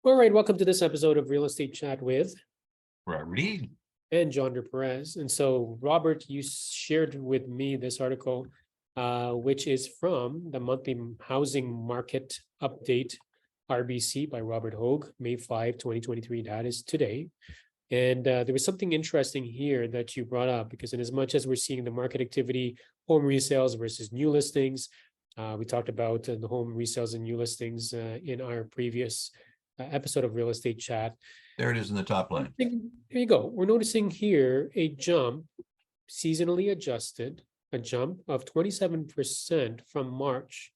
All right, welcome to this episode of Real Estate Chat with Robert Hogue. and John Perez. And so, Robert, you shared with me this article, which is from the monthly housing market update, RBC by Robert Hogue, May 5, 2023. That is today. And there was something interesting here that you brought up, because in as much as we're seeing the market activity, home resales versus new listings, we talked about the home resales and new listings in our previous episode of Real Estate Chat. There it is in the top line. There you go. We're noticing here a jump, seasonally adjusted, a jump of 27% from March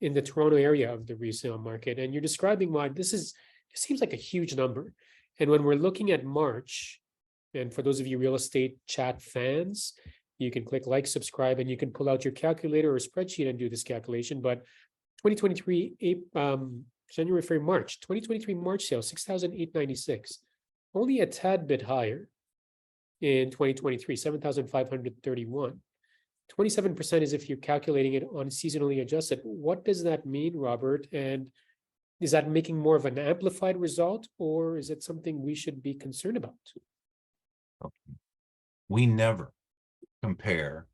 in the Toronto area of the resale market. And you're describing why it seems like a huge number. And when we're looking at March, and for those of you Real Estate Chat fans, you can click like, subscribe, and you can pull out your calculator or spreadsheet and do this calculation. But 2023, January, February, March, 2023 March sales, 6,896, only a tad bit higher in 2023, 7,531. 27% is if you're calculating it on seasonally adjusted. What does that mean, Robert? And is that making more of an amplified result, or is it something we should be concerned about? We never compare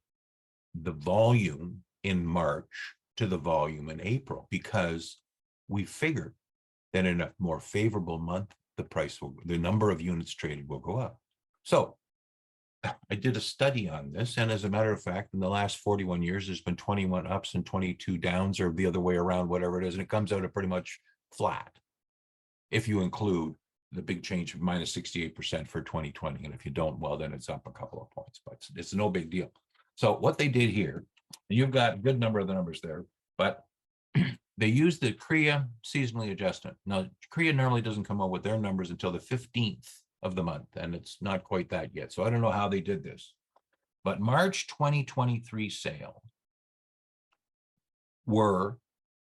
the volume in March to the volume in April, because we figured that in a more favorable month, the number of units traded will go up. So I did a study on this, and as a matter of fact, in the last 41 years, there's been 21 ups and 22 downs, or the other way around, whatever it is, and it comes out at pretty much flat, if you include the big change of minus 68% for 2020. And if you don't, well, then it's up a couple of points, but it's no big deal. So what they did here, and you've got a good number of the numbers there, but they used the CREA seasonally adjustment. Now, CREA normally doesn't come out with their numbers until the 15th of the month, and it's not quite that yet. So I don't know how they did this. But March 2023 sales were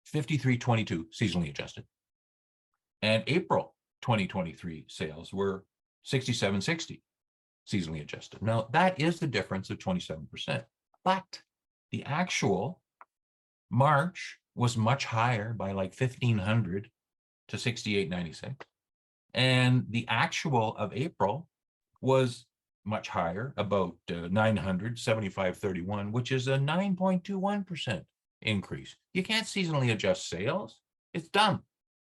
5322 seasonally adjusted. And April 2023 sales were 6760 seasonally adjusted. Now, that is the difference of 27%. But the actual March was much higher by like 1,500 to 6,896. And the actual of April was much higher, about 900, 7,531, which is a 9.21% increase. You can't seasonally adjust sales. It's dumb.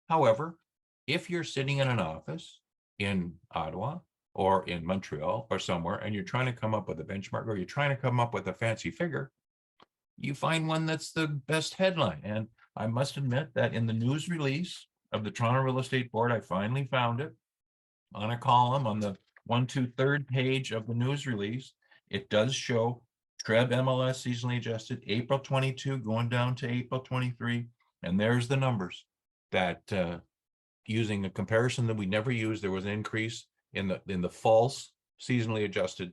However, if you're sitting in an office in Ottawa or in Montreal or somewhere, and you're trying to come up with a benchmark, or you're trying to come up with a fancy figure, you find one that's the best headline. And I must admit that in the news release of the Toronto Real Estate Board, I finally found it on a column on the 1/2/3 page of the news release. It does show TREB MLS seasonally adjusted April 22 going down to April 23. And there's the numbers that using a comparison that we never used, there was an increase in the false seasonally adjusted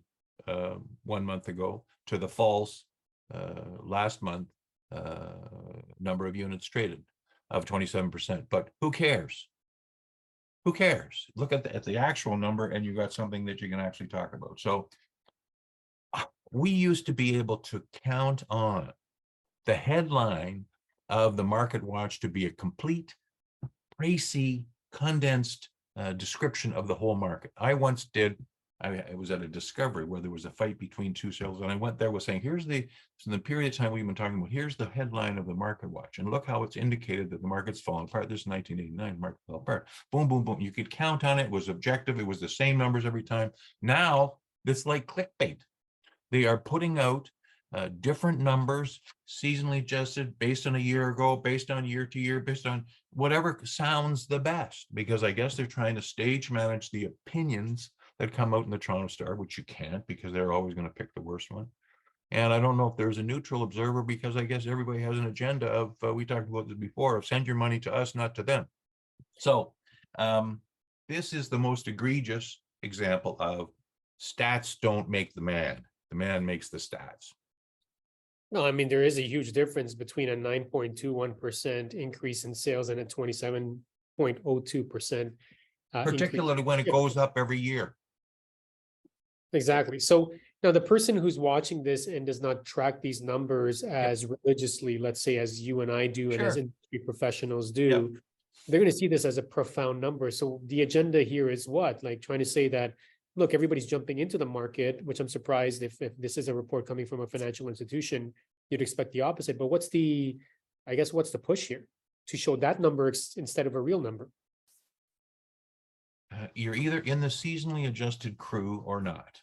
1 month ago to the false last month number of units traded of 27%. But who cares? Who cares? Look at the actual number, and you got something that you can actually talk about. So we used to be able to count on the headline of the Market Watch to be a complete, précis, condensed description of the whole market. I once did. I was at a discovery where there was a fight between two sales, and I went there was saying, here's the period of time we've been talking about, here's the headline of the Market Watch, and look how it's indicated that the market's fallen apart. This is 1989, the market fell apart. Boom, boom, boom. You could count on it. It was objective. It was the same numbers every time. Now, it's like clickbait. They are putting out different numbers, seasonally adjusted, based on a year ago, based on year to year, based on whatever sounds the best, because I guess they're trying to stage manage the opinions that come out in the Toronto Star, which you can't, because they're always going to pick the worst one. And I don't know if there's a neutral observer, because I guess everybody has an agenda of, we talked about this before, of send your money to us, not to them. So this is the most egregious example of stats don't make the man makes the stats. No, I mean, there is a huge difference between a 9.21% increase in sales and a 27.02%. Particularly when it goes up every year. Exactly. So now the person who's watching this and does not track these numbers as religiously, let's say, as you and I do, and as industry professionals do, they're going to see this as a profound number. So the agenda here is what? Like trying to say that, look, everybody's jumping into the market, which I'm surprised if this is a report coming from a financial institution, you'd expect the opposite. But what's the push here to show that number instead of a real number? You're either in the seasonally adjusted crew or not.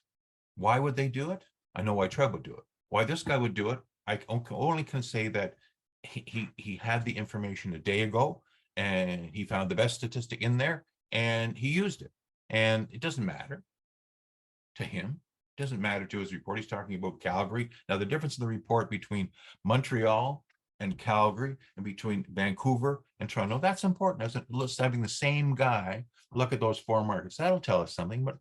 Why would they do it? I know why Trev would do it. Why this guy would do it, I only can say that he had the information a day ago and he found the best statistic in there and he used it. And it doesn't matter to him. It doesn't matter to his report. He's talking about Calgary. Now, the difference in the report between Montreal and Calgary and between Vancouver and Toronto, that's important. As having the same guy look at those four markets, that'll tell us something, but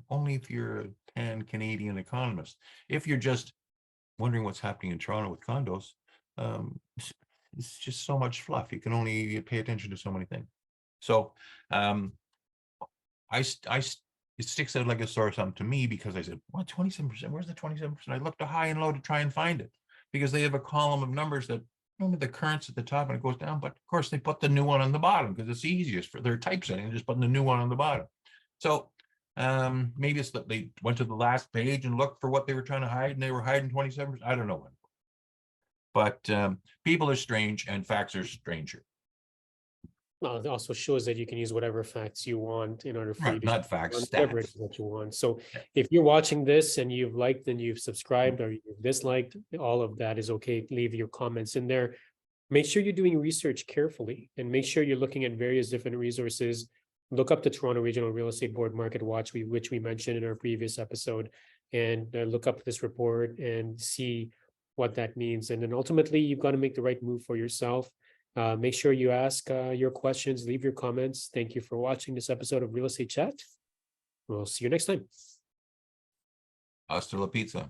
only if you're a pan-Canadian economist. If you're just wondering what's happening in Toronto with condos, it's just so much fluff. You can only pay attention to so many things. So it sticks out like a sore thumb to me because I said, what, 27%? Where's the 27%? I looked high and low to try and find it because they have a column of numbers that remember the currents at the top and it goes down, but of course they put the new one on the bottom because it's easiest for their typesetting, just putting the new one on the bottom. So maybe it's that they went to the last page and looked for what they were trying to hide and they were hiding 27%. I don't know what. But people are strange and facts are stranger. Well, it also shows that you can use whatever facts you want in order for you to Not facts, whatever it stats. is that you want. So if you're watching this and you've liked and you've subscribed or you've disliked, all of that is okay. Leave your comments in there. Make sure you're doing research carefully and make sure you're looking at various different resources. Look up the Toronto Regional Real Estate Board Market Watch, which we mentioned in our previous episode, and look up this report and see what that means. And then ultimately, you've got to make the right move for yourself. Make sure you ask your questions, leave your comments. Thank you for watching this episode of Real Estate Chat. We'll see you next time. Hasta la pizza.